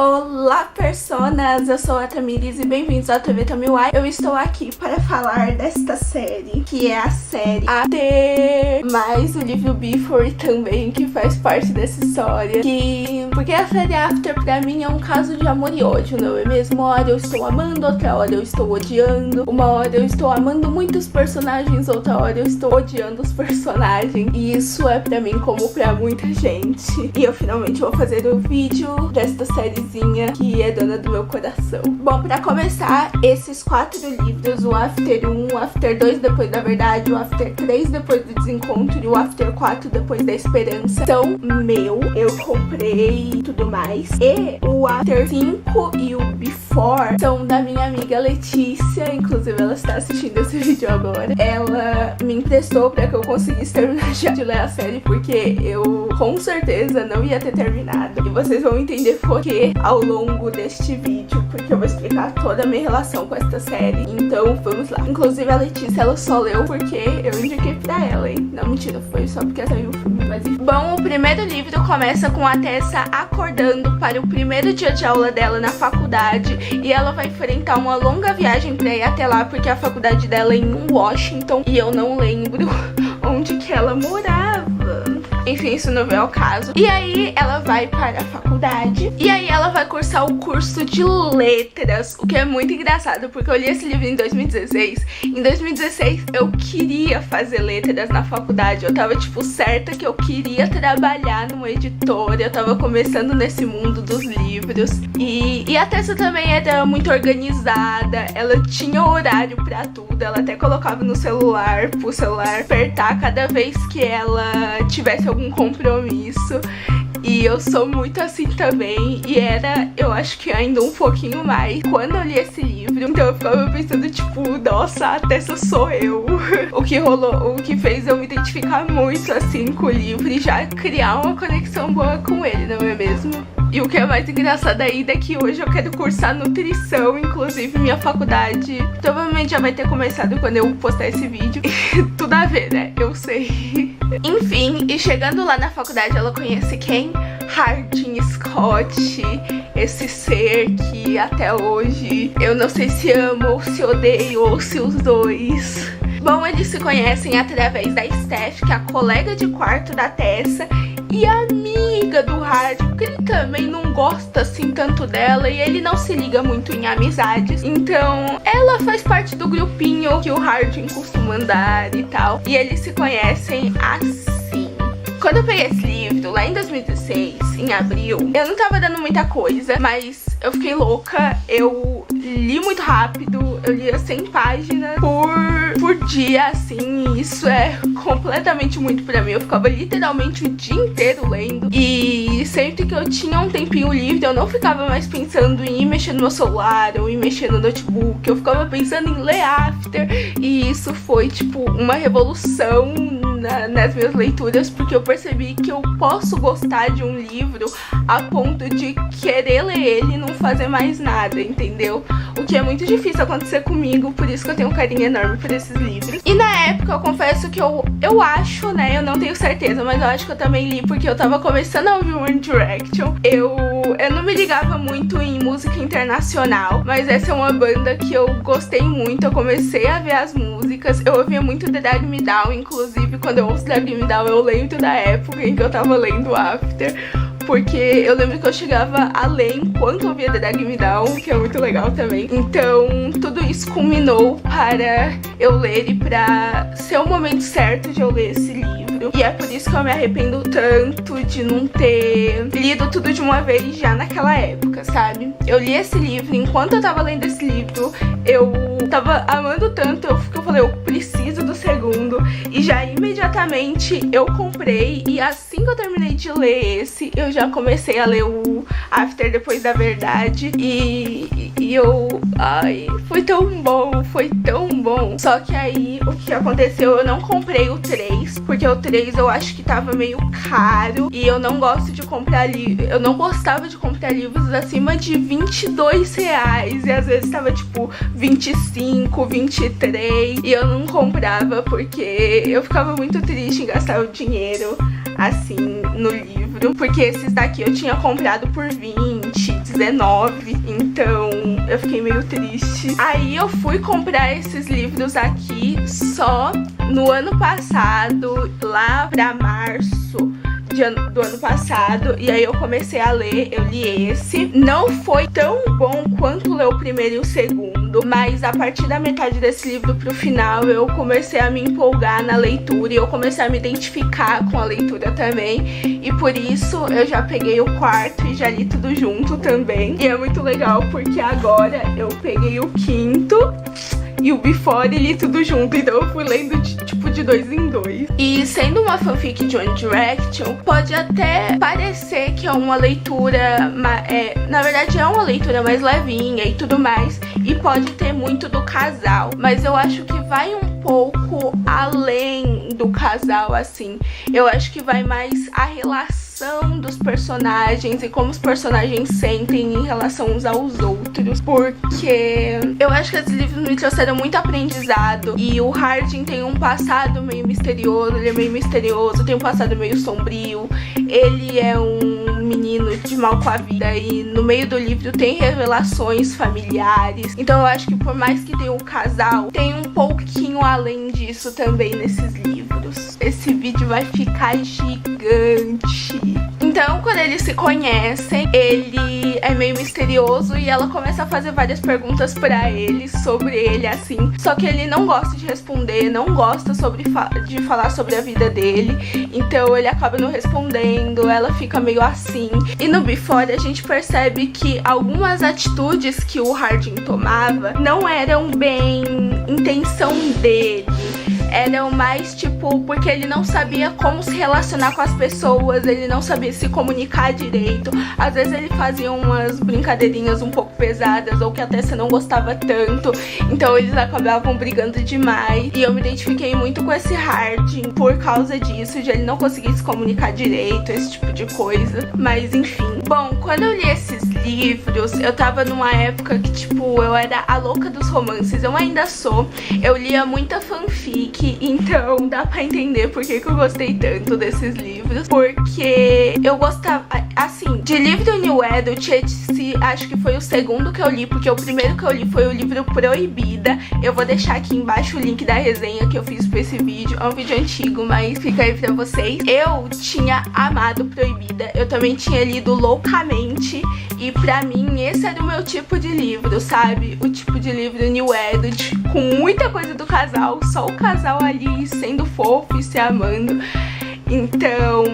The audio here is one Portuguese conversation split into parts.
Olá, personas! Eu sou a Tamiris e bem-vindos ao TV Tamiwai. Eu estou aqui para falar desta série, que é a série After, mais o livro Before também, que faz parte dessa história. Porque a série After, pra mim, é um caso de amor e ódio, não é mesmo? Uma hora eu estou amando, outra hora eu estou odiando. Uma hora eu estou amando muitos personagens, outra hora eu estou odiando os personagens. E isso é pra mim como pra muita gente. E eu finalmente vou fazer o vídeo desta sériezinha que é dona do meu coração. Bom, pra começar, esses 4 livros, o After 1, o After 2 depois da verdade, o After 3 depois do desencontro e o After 4 depois da esperança, são meu. Eu comprei e tudo mais. E o After 5 e o Before são da minha amiga Letícia. Inclusive ela está assistindo esse vídeo agora. Ela me emprestou pra que eu conseguisse terminar já de ler a série, porque eu com certeza não ia ter terminado. E vocês vão entender por quê ao longo deste vídeo, porque eu vou explicar toda a minha relação com esta série. Então vamos lá. Inclusive a Letícia, ela só leu porque eu indiquei pra ela, hein? Não, mentira, foi só porque saiu o filme, mas enfim. Bom, o primeiro livro começa com a Tessa acordando para o primeiro dia de aula dela na faculdade, e ela vai enfrentar uma longa viagem pra ir até lá, porque a faculdade dela é em Washington, e eu não lembro onde que ela morava. Enfim, isso não veio ao caso. E aí ela vai para a faculdade, e aí ela vai cursar o curso de letras, o que é muito engraçado, porque eu li esse livro em 2016. Em 2016 eu queria fazer letras na faculdade. Eu tava tipo certa que eu queria trabalhar numa editora. Eu tava começando nesse mundo dos livros. E a Tessa também era muito organizada. Ela tinha horário pra tudo. Ela até colocava no celular, pro celular apertar cada vez que ela tivesse algum compromisso. E eu sou muito assim também, e era, eu acho que ainda um pouquinho mais quando eu li esse livro. Então eu ficava pensando, tipo, nossa, a Tessa sou eu. O que rolou, o que fez eu me identificar muito assim com o livro e já criar uma conexão boa com ele, não é mesmo? E o que é mais engraçado ainda é que hoje eu quero cursar nutrição. Inclusive minha faculdade provavelmente já vai ter começado quando eu postar esse vídeo. Tudo a ver, né? Eu sei. Enfim, e chegando lá na faculdade ela conhece quem? Hardin Scott, esse ser que até hoje eu não sei se amo ou se odeio ou se os dois. Bom, eles se conhecem através da Steph, que é a colega de quarto da Tessa e amiga do Hardin, porque ele também não gosta assim tanto dela e ele não se liga muito em amizades. Então ela faz parte do grupinho que o Hardin costuma andar e tal, e eles se conhecem assim. Quando eu peguei esse livro, lá em 2016, em abril, eu não tava dando muita coisa, mas eu fiquei louca. Eu li muito rápido, eu lia 100 páginas por dia, assim, e isso é completamente muito pra mim. Eu ficava literalmente o dia inteiro lendo, e sempre que eu tinha um tempinho livre, eu não ficava mais pensando em ir mexer no meu celular ou ir mexer no notebook. Eu ficava pensando em ler After, e isso foi, tipo, uma revolução nas minhas leituras, porque eu percebi que eu posso gostar de um livro a ponto de querer ler ele e não fazer mais nada, entendeu? O que é muito difícil acontecer comigo, por isso que eu tenho um carinho enorme por esses livros. E na época eu confesso que eu acho, né, eu não tenho certeza, mas eu acho que eu também li porque eu tava começando a ouvir One Direction. Eu não me ligava muito em música internacional, mas essa é uma banda que eu gostei muito. Eu comecei a ver as músicas, eu ouvia muito The Drag Me Down, inclusive quando eu ouço Drag Me Down eu lembro da época em que eu tava lendo After, porque eu lembro que eu chegava a ler enquanto eu via The Drag Me Down, que é muito legal também. Então tudo isso culminou para eu ler e pra ser o momento certo de eu ler esse livro. E é por isso que eu me arrependo tanto de não ter lido tudo de uma vez já naquela época, sabe? Eu li esse livro, enquanto eu tava lendo esse livro, eu tava amando tanto, eu falei, eu preciso do segundo. E já imediatamente eu comprei, e assim que eu terminei de ler esse, eu já comecei a ler o After depois da verdade. E eu... ai, foi tão bom, foi tão bom. Só que aí, o que aconteceu, eu não comprei o 3, porque o 3 eu acho que tava meio caro, e eu não gosto de comprar livros, eu não gostava de comprar livros acima de R$22, e às vezes tava tipo 25, 23, e eu não comprava porque eu ficava muito triste em gastar o dinheiro assim no livro, porque esses daqui eu tinha comprado por 20, 2019, então eu fiquei meio triste. Aí eu fui comprar esses livros aqui só no ano passado, lá pra março do ano passado, e aí eu comecei a ler, eu li esse. Não foi tão bom quanto ler o primeiro e o segundo, mas a partir da metade desse livro pro final eu comecei a me empolgar na leitura e eu comecei a me identificar com a leitura também, e por isso eu já peguei o quarto e já li tudo junto também. E é muito legal porque agora eu peguei o quinto e o Before e li tudo junto, então eu fui lendo de 2 em 2. E sendo uma fanfic de One Direction, pode até parecer que é uma leitura, na verdade é uma leitura mais levinha e tudo mais, e pode ter muito do casal, mas eu acho que vai um pouco além do casal, assim. Eu acho que vai mais a relação dos personagens e como os personagens sentem em relação uns aos outros, porque eu acho que esses livros me trouxeram muito aprendizado, e o Hardin tem um passado meio misterioso, ele é meio misterioso, tem um passado meio sombrio, ele é um menino de mal com a vida e no meio do livro tem revelações familiares, então eu acho que por mais que tenha um casal, tem um pouquinho além disso também nesses livros. Esse vídeo vai ficar gigante. Então, quando eles se conhecem, ele é meio misterioso e ela começa a fazer várias perguntas pra ele, sobre ele, assim. Só que ele não gosta de responder, não gosta de falar sobre a vida dele. Então, ele acaba não respondendo, ela fica meio assim. E no Before, a gente percebe que algumas atitudes que o Hardin tomava não eram bem intenção dele. Eram mais tipo, porque ele não sabia como se relacionar com as pessoas, ele não sabia se comunicar direito. Às vezes ele fazia umas brincadeirinhas um pouco pesadas, ou que até você não gostava tanto, então eles acabavam brigando demais. E eu me identifiquei muito com esse Hardin por causa disso, de ele não conseguir se comunicar direito, esse tipo de coisa. Mas enfim. Bom, quando eu li esses livros, eu tava numa época que, tipo, eu era a louca dos romances. Eu ainda sou. Eu lia muita fanfic, então dá pra entender por que eu gostei tanto desses livros. Porque eu gostava, assim, de livro New Adult, esse acho que foi o segundo que eu li, porque o primeiro que eu li foi o livro Proibida. Eu vou deixar aqui embaixo o link da resenha que eu fiz pra esse vídeo. É um vídeo antigo, mas fica aí pra vocês. Eu tinha amado Proibida, eu também tinha lido loucamente, e pra mim esse era o meu tipo de livro, sabe? O tipo de livro New Adult, com muita coisa do casal, só o casal ali sendo fofo e se amando. Então,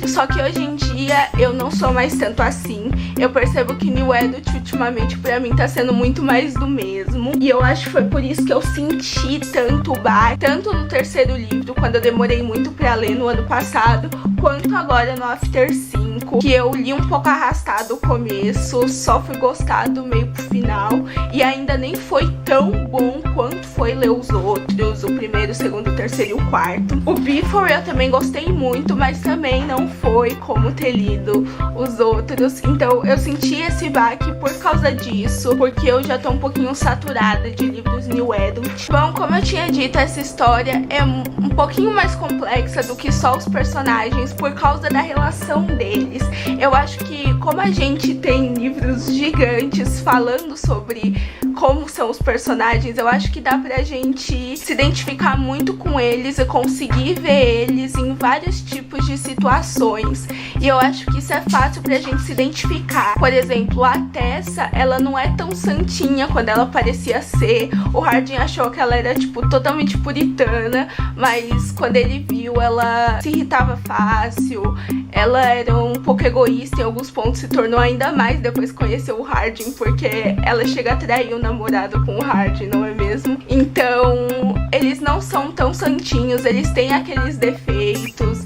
só que hoje em dia eu não sou mais tanto assim. Eu percebo que New Adult ultimamente pra mim tá sendo muito mais do mesmo. E eu acho que foi por isso que eu senti tanto o bar, tanto no terceiro livro, quando eu demorei muito pra ler no ano passado, quanto agora no After 5, que eu li um pouco arrastado o começo, só fui gostar do meio pro final, e ainda nem foi tão bom quanto foi ler os outros, o primeiro, o segundo, o terceiro e o quarto. O Before eu também gostei muito, mas também não foi como ter lido os outros, então eu senti esse baque por causa disso, porque eu já tô um pouquinho saturada de livros New Adult. Bom, como eu tinha dito, essa história é um pouquinho mais complexa do que só os personagens, por causa da relação deles. Eu acho que como a gente tem livros gigantes falando sobre como são os personagens, eu acho que dá pra gente se identificar muito com eles e conseguir ver eles em vários tipos de situações. E eu acho que isso é fácil pra gente se identificar. Por exemplo, a Tessa, ela não é tão santinha quando ela parecia ser. O Hardin achou que ela era, tipo, totalmente puritana, mas quando ele viu, ela se irritava fácil, ela era um pouco egoísta em alguns pontos, se tornou ainda mais depois que conheceu o Hardin, porque ela chega a trair o namorado com o Hardin, não é mesmo? Então, eles não são tão santinhos, eles têm aqueles defeitos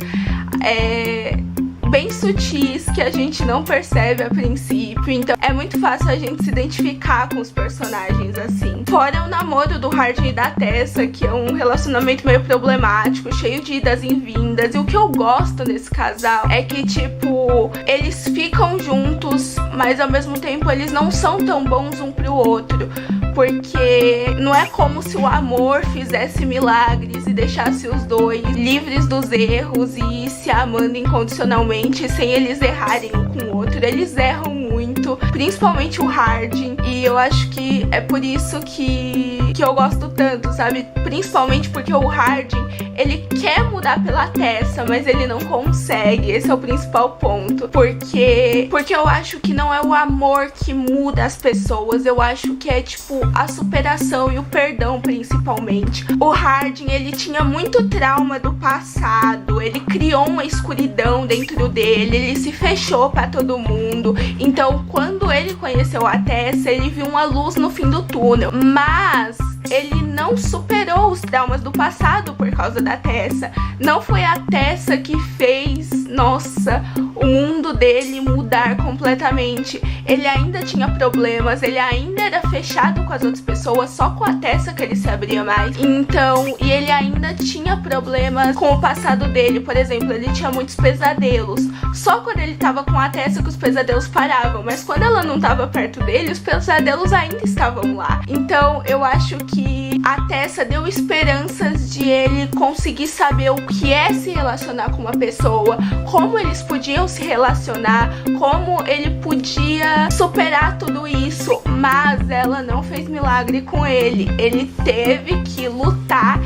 bem sutis que a gente não percebe a princípio, então é muito fácil a gente se identificar com os personagens assim. Fora o namoro do Hardin e da Tessa, que é um relacionamento meio problemático, cheio de idas e vindas, e o que eu gosto nesse casal é que, tipo, eles ficam juntos, mas ao mesmo tempo eles não são tão bons um pro outro, porque não é como se o amor fizesse milagres e deixasse os dois livres dos erros e se amando incondicionalmente sem eles errarem um com o outro. Eles erram muito. muito, principalmente o Hardin, e eu acho que é por isso que eu gosto tanto, sabe? Principalmente porque o Hardin, ele quer mudar pela Tessa, mas ele não consegue. Esse é o principal ponto. Porque eu acho que não é o amor que muda as pessoas. Eu acho que é, tipo, a superação e o perdão, principalmente. O Hardin, ele tinha muito trauma do passado. Ele criou uma escuridão dentro dele. Ele se fechou pra todo mundo. Então, quando ele conheceu a Tessa, ele viu uma luz no fim do túnel. Mas ele não superou os traumas do passado por causa da Tessa. Não foi a Tessa que fez, nossa, o mundo dele mudar completamente. Ele ainda tinha problemas, ele ainda era fechado com as outras pessoas, só com a Tessa que ele se abria mais. Então, e ele ainda tinha problemas com o passado dele. Por exemplo, ele tinha muitos pesadelos. Só quando ele tava com a Tessa que os pesadelos paravam, mas quando ela não tava perto dele, os pesadelos ainda estavam lá. Então, eu acho que a Tessa deu esperanças de ele conseguir saber o que é se relacionar com uma pessoa, como eles podiam se relacionar, como ele podia superar tudo isso, mas ela não fez milagre com ele. Ele teve que lutar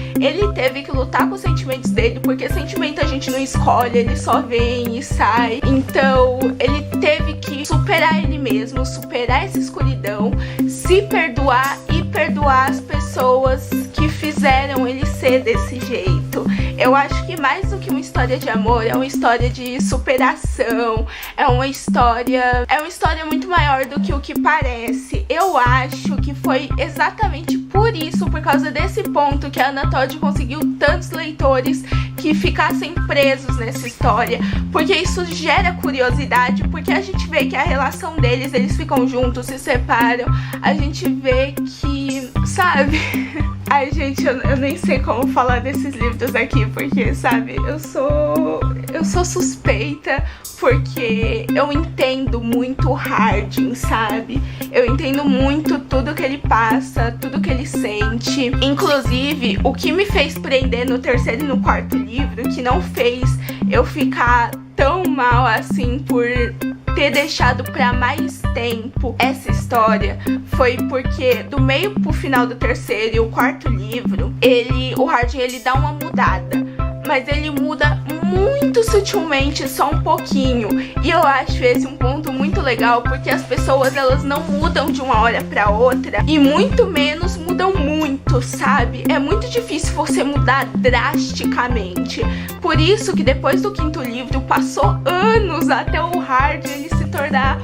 com os sentimentos dele, porque sentimento a gente não escolhe, ele só vem e sai. Então, ele teve que superar ele mesmo, superar essa escuridão, se perdoar e perdoar as pessoas que fizeram ele ser desse jeito. Eu acho que mais do que uma história de amor, é uma história de superação, é uma história muito maior do que o que parece. Eu acho que foi exatamente por isso, por causa desse ponto, que a Anna Todd conseguiu tantos leitores que ficassem presos nessa história, porque isso gera curiosidade, porque a gente vê que a relação deles, eles ficam juntos, se separam, a gente vê que, sabe... Ai, gente, eu nem sei como falar desses livros aqui, porque, sabe, eu sou suspeita, porque eu entendo muito o Hardin, sabe? Eu entendo muito tudo que ele passa, tudo que ele sente. Inclusive, o que me fez prender no terceiro e no quarto livro, que não fez eu ficar tão mal assim por ter deixado pra mais tempo essa história, foi porque do meio pro final do terceiro e o quarto livro, o Hardin, ele dá uma mudada, mas ele muda muito sutilmente, só um pouquinho. E eu acho esse um ponto muito legal, porque as pessoas, elas não mudam de uma hora pra outra, e muito menos mudam muito, sabe? É muito difícil você mudar drasticamente. Por isso que depois do quinto livro, passou anos até o Hardin ele se tornar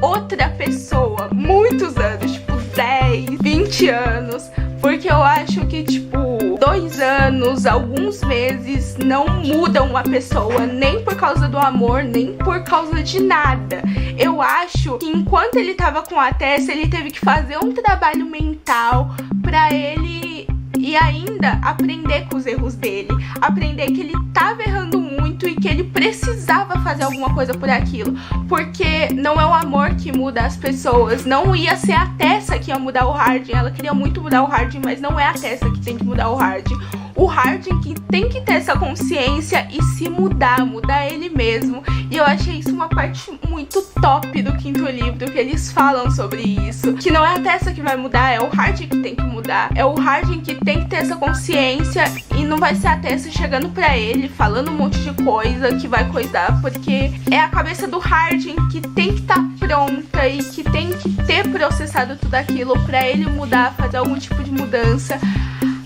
outra pessoa. Muitos anos, tipo 10, 20 anos. Porque eu acho que, tipo, 2 anos, alguns meses não mudam uma pessoa, nem por causa do amor, nem por causa de nada. Eu acho que enquanto ele tava com a Tessa, ele teve que fazer um trabalho mental pra ele e ainda aprender com os erros dele. Aprender que ele tava errando muito e que ele precisava fazer alguma coisa por aquilo. Porque não é o amor que muda as pessoas. Não ia ser a Tessa que ia mudar o Hardin. Ela queria muito mudar o Hardin, mas não é a Tessa que tem que mudar o Hardin. O Hardin que tem que ter essa consciência e se mudar ele mesmo. E eu achei isso uma parte muito top do quinto livro, que eles falam sobre isso. Que não é a Tessa que vai mudar, é o Hardin que tem que mudar. É o Hardin que tem que ter essa consciência e não vai ser a Tessa chegando pra ele, falando um monte de coisa que vai coisar, porque é a cabeça do Hardin que tem que estar pronta e que tem que ter processado tudo aquilo pra ele mudar, fazer algum tipo de mudança.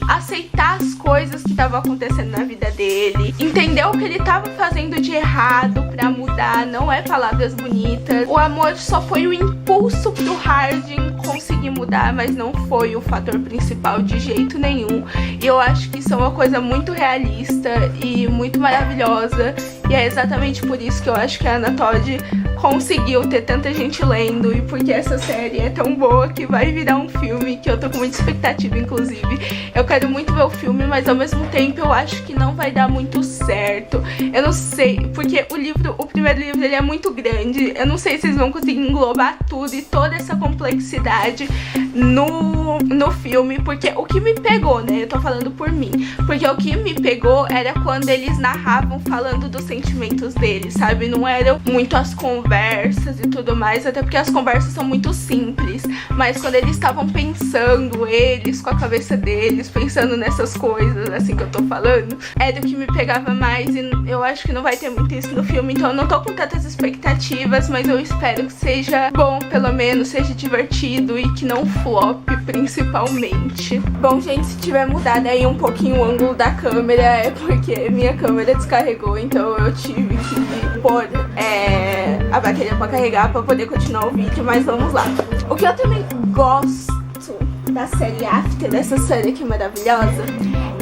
Aceitar as coisas que estavam acontecendo na vida dele, entender o que ele estava fazendo de errado pra mudar. Não é palavras bonitas. O amor só foi o impulso pro Hardin conseguir mudar, mas não foi o fator principal de jeito nenhum. E eu acho que isso é uma coisa muito realista e muito maravilhosa, e é exatamente por isso que eu acho que a Anna Todd conseguiu ter tanta gente lendo, e porque essa série é tão boa que vai virar um filme, que eu tô com muita expectativa. Inclusive, eu quero muito ver o filme, mas ao mesmo tempo eu acho que não vai dar muito certo. Eu não sei, porque o primeiro livro, ele é muito grande. Eu não sei se eles vão conseguir englobar tudo e toda essa complexidade no filme, porque o que me pegou, né, eu tô falando por mim, porque o que me pegou era quando eles narravam falando dos sentimentos deles, sabe? Não eram muito as conversas e tudo mais, até porque as conversas são muito simples, mas quando eles estavam pensando, eles com a cabeça deles, pensando nessas coisas, assim que eu tô falando, era o que me pegava mais, e eu acho que não vai ter muito isso no filme, então eu não tô com tantas expectativas, mas eu espero que seja bom, pelo menos, seja divertido e que não flop, principalmente. Bom, gente, se tiver mudado aí um pouquinho o ângulo da câmera, é porque minha câmera descarregou, então eu tive que pôr a bateria pra carregar pra poder continuar o vídeo, mas vamos lá. O que eu também gosto da série After, dessa série aqui maravilhosa,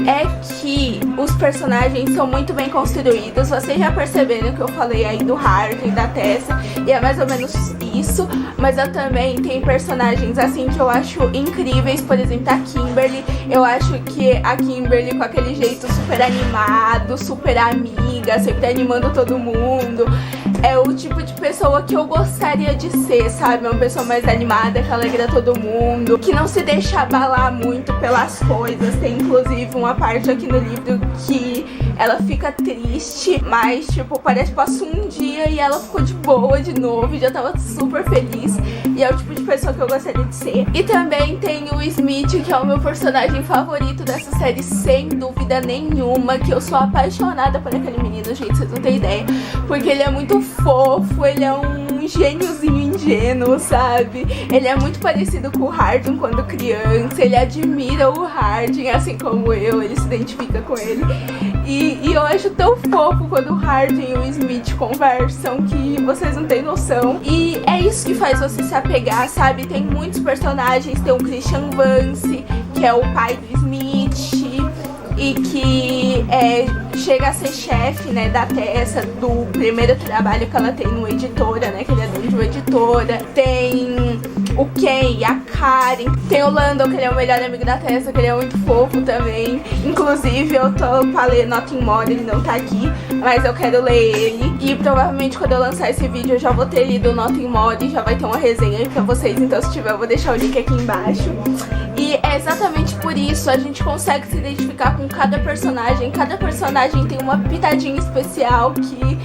é que os personagens são muito bem construídos. Vocês já perceberam que eu falei aí do Hardin, da Tessa, e é mais ou menos isso, mas eu também tenho personagens assim que eu acho incríveis. Por exemplo, a Kimberly. Eu acho que a Kimberly, com aquele jeito super animado, super amiga, sempre animando todo mundo, é o tipo de pessoa que eu gostaria de ser, sabe? Uma pessoa mais animada, que alegra todo mundo, que não se deixa abalar muito pelas coisas. Tem inclusive uma parte aqui no livro que ela fica triste, mas tipo, parece que passou um dia e ela ficou de boa de novo e já tava super feliz. E é o tipo de pessoa que eu gostaria de ser. E também tem o Smith, que é o meu personagem favorito dessa série, sem dúvida nenhuma, que eu sou apaixonada por aquele menino, gente, vocês não têm ideia. Porque ele é muito fofo, ele é um gêniozinho ingênuo, sabe? Ele é muito parecido com o Hardin quando criança, ele admira o Hardin, assim como eu, ele se identifica com ele. E eu acho tão fofo quando o Hardin e o Smith conversam que vocês não têm noção. E é isso que faz você se apegar, sabe? Tem muitos personagens, tem o Christian Vance, que é o pai do Smith, e que chega a ser chefe, né, da Tessa, do primeiro trabalho que ela tem no Editora, né, que ele é dono de uma editora. Tem o Ken, a Karen, tem o Lando, que ele é o melhor amigo da Tessa, que ele é muito fofo também. Inclusive, eu tô pra ler Nothing More, ele não tá aqui, mas eu quero ler ele. E provavelmente quando eu lançar esse vídeo eu já vou ter lido Nothing More e já vai ter uma resenha aí pra vocês, então se tiver eu vou deixar o link aqui embaixo. E é exatamente por isso a gente consegue se identificar com cada personagem tem uma pitadinha especial que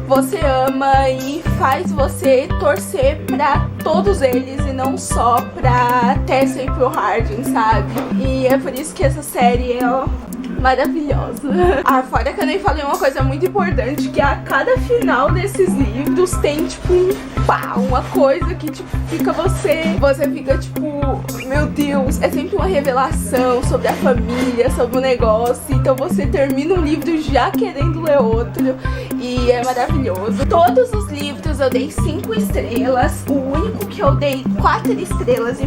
você ama e faz você torcer pra todos eles e não só pra Tessa e pro Hardin, sabe? E é por isso que essa série é maravilhosa. Fora que eu nem falei uma coisa muito importante, que a cada final desses livros tem tipo uma coisa que tipo você fica tipo, meu Deus, é sempre uma revelação sobre a família, sobre o negócio, então você termina um livro já querendo ler outro e é maravilhoso. Todos os livros eu dei 5 estrelas, o único que eu dei 4,5 estrelas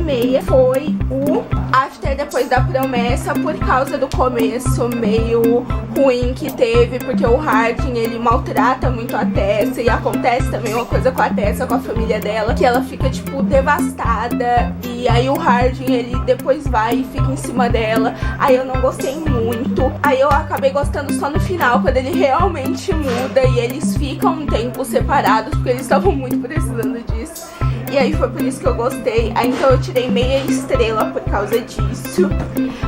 foi o After, Depois da Promessa, por causa do começo meio ruim que teve, porque o Hardin, ele maltrata muito a Tessa e acontece também uma coisa com a Tessa, com a família dela, que ela fica tipo devastada, e aí o Hardin, ele depois vai e fica em cima dela. Aí eu não gostei muito, aí eu acabei gostando só no final, quando ele realmente muda e eles ficam um tempo separados, porque eles estavam muito precisando disso. E aí foi por isso que eu gostei. Aí então eu tirei meia estrela por causa disso.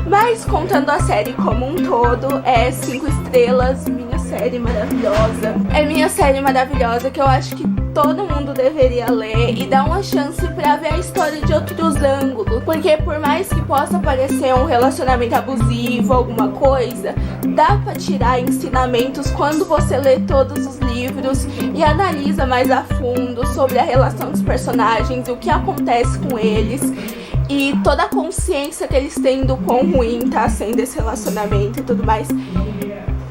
Mas contando a série como um todo, é 5 estrelas, minha série maravilhosa. É minha série maravilhosa que eu acho que todo mundo deveria ler e dar uma chance pra ver a história de outros ângulos. Porque por mais que possa parecer um relacionamento abusivo, alguma coisa, dá pra tirar ensinamentos quando você lê todos os livros e analisa mais a fundo sobre a relação dos personagens, o que acontece com eles e toda a consciência que eles têm do quão ruim tá sendo esse relacionamento e tudo mais.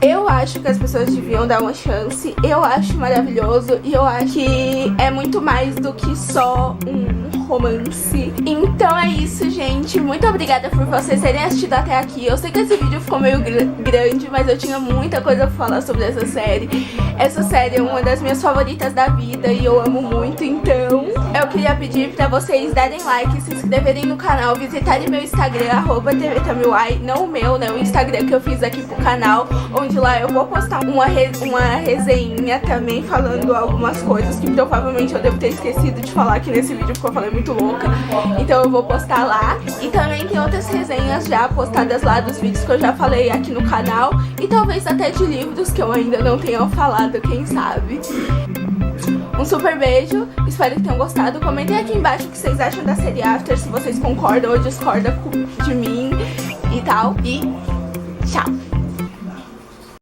Eu acho que as pessoas deviam dar uma chance, eu acho maravilhoso e eu acho que é muito mais do que só um romance. Então é isso, gente, muito obrigada por vocês terem assistido até aqui. Eu sei que esse vídeo ficou meio grande, mas eu tinha muita coisa pra falar sobre essa série. Essa série é uma das minhas favoritas da vida e eu amo muito, então eu queria pedir pra vocês darem like, se inscreverem no canal, visitarem meu Instagram, @tvtamiwai, não o meu, né, o Instagram que eu fiz aqui pro canal, onde lá eu vou postar uma resenha também falando algumas coisas que provavelmente eu devo ter esquecido de falar aqui nesse vídeo, porque eu falei muito louca. Então eu vou postar lá. E também tem outras resenhas já postadas lá dos vídeos que eu já falei aqui no canal. E talvez até de livros que eu ainda não tenha falado, quem sabe. Um Um super beijo, espero que tenham gostado. Comentem aqui embaixo o que vocês acham da série After, se vocês concordam ou discordam de mim e tal. E tchau!